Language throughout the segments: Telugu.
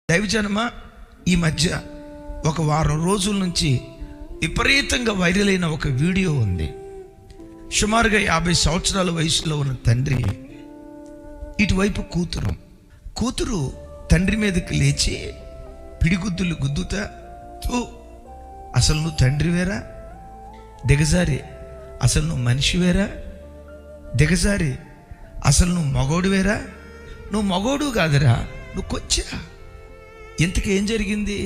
దైవజనమ, ఈ మధ్య ఒక వారం రోజుల నుంచి విపరీతంగా వైరల్ అయిన ఒక వీడియో ఉంది. సుమారుగా 50 సంవత్సరాల వయసులో ఉన్న తండ్రి, ఇటువైపు కూతురు తండ్రి మీదకి లేచి పిడిగుద్దులు గుద్దుతా, అసలు నువ్వు తండ్రివేరా, దిగజారి అసలు నువ్వు మనిషివేరా, దిగజారి అసలు నువ్వు మగోడువేరా, నువ్వు మగోడు కాదురా, నువ్వు కొచ్చా. ఇంతకీ ఏం జరిగింది?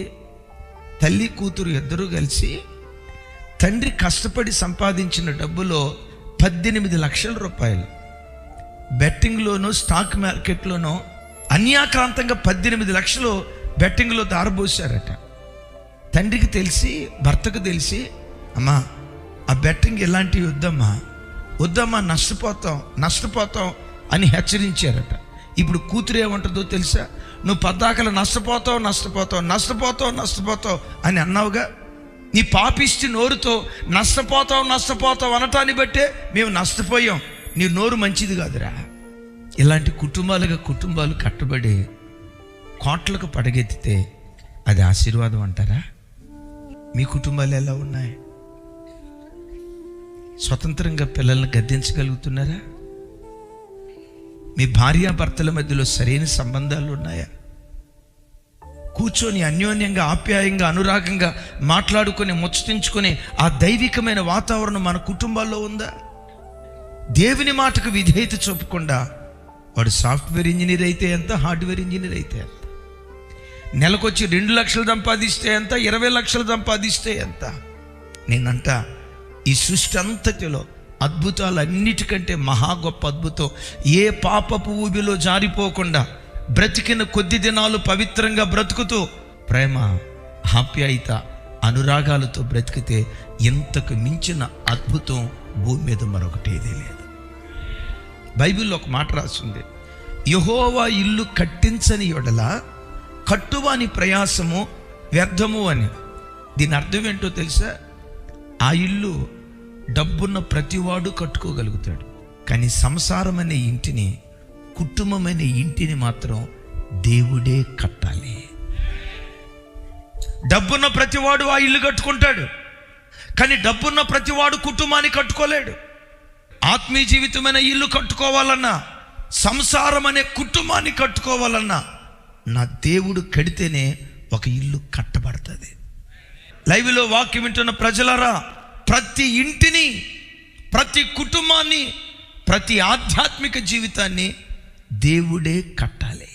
తల్లి కూతురు ఇద్దరూ కలిసి తండ్రి కష్టపడి సంపాదించిన డబ్బులో 18 లక్షల రూపాయలు బెట్టింగ్లోనూ స్టాక్ మార్కెట్లోనూ అన్యాక్రాంతంగా 18 లక్షలు బెట్టింగ్లో దారబోసారట. తండ్రికి తెలిసి, భర్తకు తెలిసి, అమ్మా ఆ బెట్టింగ్ ఎలాంటివి వద్దమ్మా, నష్టపోతాం అని హెచ్చరించారట. ఇప్పుడు కూతురు ఏమంటుందో తెలుసా? నువ్వు పద్దాకలు నష్టపోతావు అని అన్నావుగా, నీ పాపిష్టి నోరుతో నష్టపోతావు అనటాన్ని బట్టే మేము నష్టపోయాం. నీ నోరు మంచిది కాదురా. ఇలాంటి కుటుంబాలు కట్టబడి కోట్లకు పడగెత్తితే అది ఆశీర్వాదం అంటారా? మీ కుటుంబాలు ఎలా ఉన్నాయి? స్వతంత్రంగా పిల్లల్ని గద్దించగలుగుతున్నారా? మీ భార్యాభర్తల మధ్యలో సరైన సంబంధాలు ఉన్నాయా? కూర్చొని అన్యోన్యంగా, ఆప్యాయంగా, అనురాగంగా మాట్లాడుకొని, ముచ్చటించుకొని ఆ దైవికమైన వాతావరణం మన కుటుంబాల్లో ఉందా? దేవుని మాటకు విధేయత చూపకుండా వాడు సాఫ్ట్వేర్ ఇంజనీర్ అయితే ఎంత, హార్డ్వేర్ ఇంజనీర్ అయితే ఎంత, నెలకొచ్చి 2 లక్షలు సంపాదిస్తే ఎంత, 20 లక్షలు సంపాదిస్తే ఎంత? నేనంట ఈ సృష్టి అంతటిలో అద్భుతాలన్నిటికంటే మహా గొప్ప అద్భుతం, ఏ పాపపు ఊబిలో జారిపోకుండా బ్రతికిన కొద్ది దినాలు పవిత్రంగా బ్రతుకుతూ ప్రేమ, ఆప్యాయత, అనురాగాలతో బ్రతికితే ఇంతకు మించిన అద్భుతం భూమి మీద మరొకటేదీ లేదు. బైబిల్లో ఒక మాట రాస్తుంది, యెహోవా ఇల్లు కట్టించని యెడల కట్టువాని ప్రయాసము వ్యర్థము అని. దీని అర్థం ఏంటో తెలుసా? ఆ ఇల్లు డబ్బున్న ప్రతివాడు కట్టుకోగలుగుతాడు, కానీ సంసారం అనే ఇంటిని, కుటుంబం అనే ఇంటిని మాత్రం దేవుడే కట్టాలి. డబ్బున్న ప్రతివాడు ఆ ఇల్లు కట్టుకుంటాడు, కానీ డబ్బున్న ప్రతివాడు కుటుంబాన్ని కట్టుకోలేడు. ఆత్మీయ జీవితమైన ఇల్లు కట్టుకోవాలన్నా, సంసారం అనే కుటుంబాన్ని కట్టుకోవాలన్నా నా దేవుడు కడితేనే ఒక ఇల్లు కట్టబడుతుంది. లైవ్లో వాక్యం వింటున్న ప్రజలారా, ప్రతి ఇంటిని, ప్రతి కుటుంబాన్ని, ప్రతి ఆధ్యాత్మిక జీవితాన్ని దేవుడే కట్టాలి.